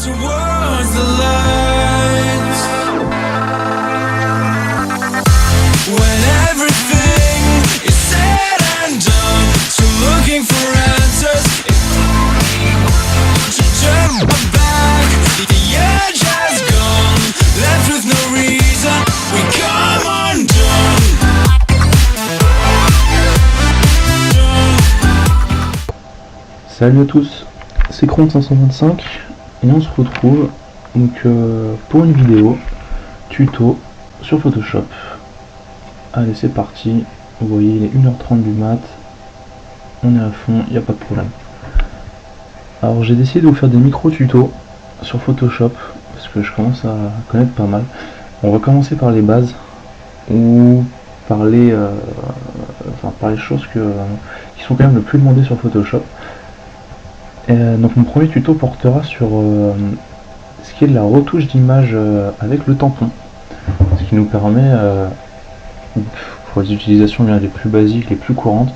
towards the light. When everything is said and done, so looking for answers, to turn my back, the edge has gone, left with no reason, we come undone. Salut à tous, c'est Chrome525 et on se retrouve donc pour une vidéo tuto sur Photoshop. Allez, c'est parti. Vous voyez, il est 1h30 du mat, on est à fond, il n'y a pas de problème. Alors j'ai décidé de vous faire des micro tutos sur Photoshop parce que je commence à connaître pas mal. On va commencer par les bases ou par les choses qui sont quand même le plus demandées sur Photoshop. Donc mon premier tuto portera sur ce qui est de la retouche d'image avec le tampon, ce qui nous permet, pour les utilisations bien les plus basiques, les plus courantes,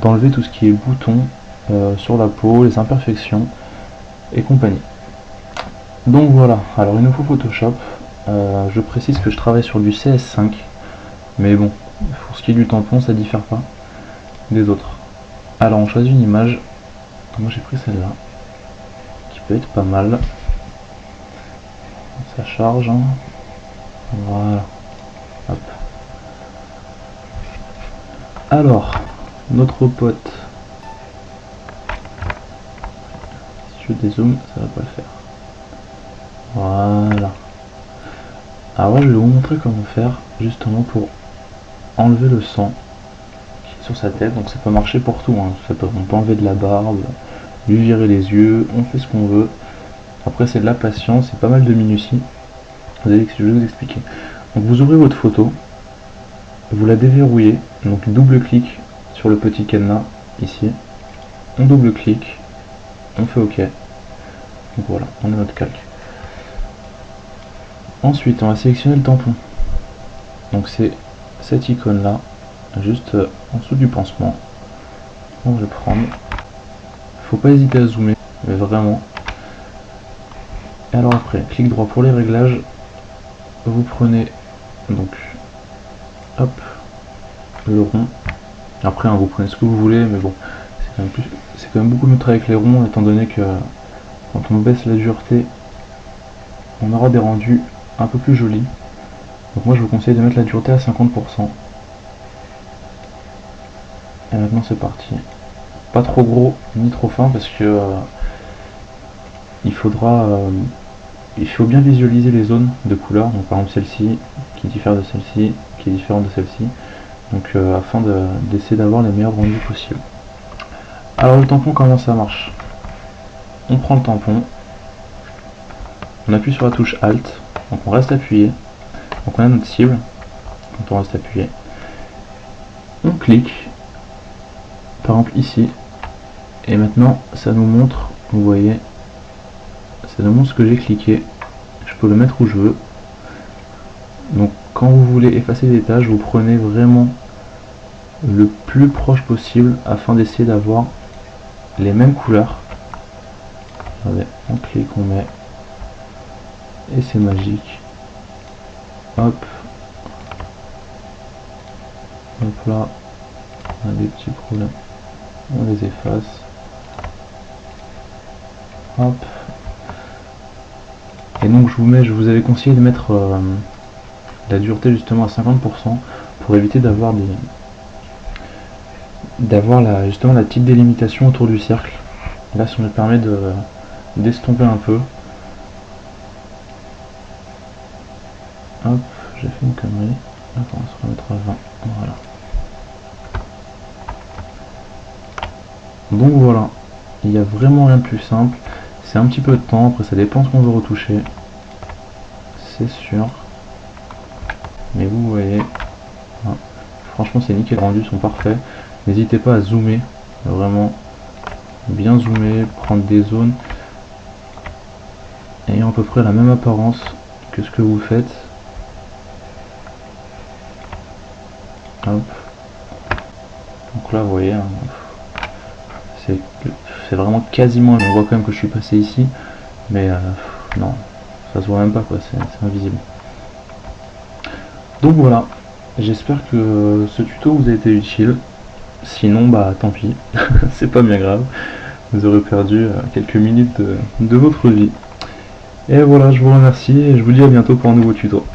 d'enlever tout ce qui est boutons sur la peau, les imperfections et compagnie. Donc voilà, alors il nous faut Photoshop. Je précise que je travaille sur du CS5, mais bon, pour ce qui est du tampon, ça diffère pas des autres. Alors on choisit une image. Moi j'ai pris celle-là, qui peut être pas mal. Ça charge, hein. Voilà. Hop. Alors, notre pote. Si je dézoome, ça va pas le faire. Voilà. Alors je vais vous montrer comment faire, justement pour enlever le sang qui est sur sa tête. Donc ça peut marcher pour tout, hein. On peut enlever de la barbe, lui virer les yeux, on fait ce qu'on veut. Après c'est de la patience, c'est pas mal de minutie. Je vais vous expliquer. Donc vous ouvrez votre photo, vous la déverrouillez, donc double clic sur le petit cadenas ici, on double clic, on fait OK. Donc voilà, on a notre calque. Ensuite on va sélectionner le tampon. Donc c'est cette icône là, juste en dessous du pansement. Donc je vais prendre. Faut pas hésiter à zoomer, mais vraiment. Et alors après, clic droit pour les réglages. Vous prenez donc hop le rond. Après hein, vous prenez ce que vous voulez, mais bon, c'est quand même beaucoup mieux de travailler avec les ronds, étant donné que quand on baisse la dureté, on aura des rendus un peu plus jolis. Donc moi je vous conseille de mettre la dureté à 50%. Et maintenant c'est parti. Pas trop gros ni trop fin parce que il faut bien visualiser les zones de couleur. Donc par exemple celle-ci qui diffère de celle-ci, qui est différente de celle-ci. Donc afin d'essayer d'avoir les meilleurs rendus possibles. Alors le tampon, comment ça marche? On prend le tampon, on appuie sur la touche Alt, donc on reste appuyé. Donc on a notre cible, quand on reste appuyé. On clique, par exemple ici. Et maintenant ça nous montre, vous voyez, ça nous montre ce que j'ai cliqué. Je peux le mettre où je veux. Donc quand vous voulez effacer des tâches, vous prenez vraiment le plus proche possible afin d'essayer d'avoir les mêmes couleurs. Regardez, on clique, on met, et c'est magique. Hop, hop là, on a des petits problèmes, on les efface. Hop. Et donc je vous avais conseillé de mettre la dureté justement à 50% pour éviter d'avoir justement la petite délimitation autour du cercle. Là ça me permet d'estomper un peu. Hop, j'ai fait une connerie. Attends, on va se remettre à 20. Voilà. Donc voilà, il n'y a vraiment rien de plus simple. C'est un petit peu de temps, après ça dépend ce qu'on veut retoucher, c'est sûr. Mais vous voyez, hein, franchement c'est nickel, les rendus sont parfaits. N'hésitez pas à zoomer, vraiment bien zoomer, prendre des zones ayant à peu près la même apparence que ce que vous faites. Hop. Donc là vous voyez, hein, c'est vraiment quasiment, on voit quand même que je suis passé ici, mais Non, ça se voit même pas quoi, c'est invisible. Donc voilà, j'espère que ce tuto vous a été utile. Sinon, bah tant pis, c'est pas bien grave. Vous aurez perdu quelques minutes de votre vie. Et voilà, je vous remercie et je vous dis à bientôt pour un nouveau tuto.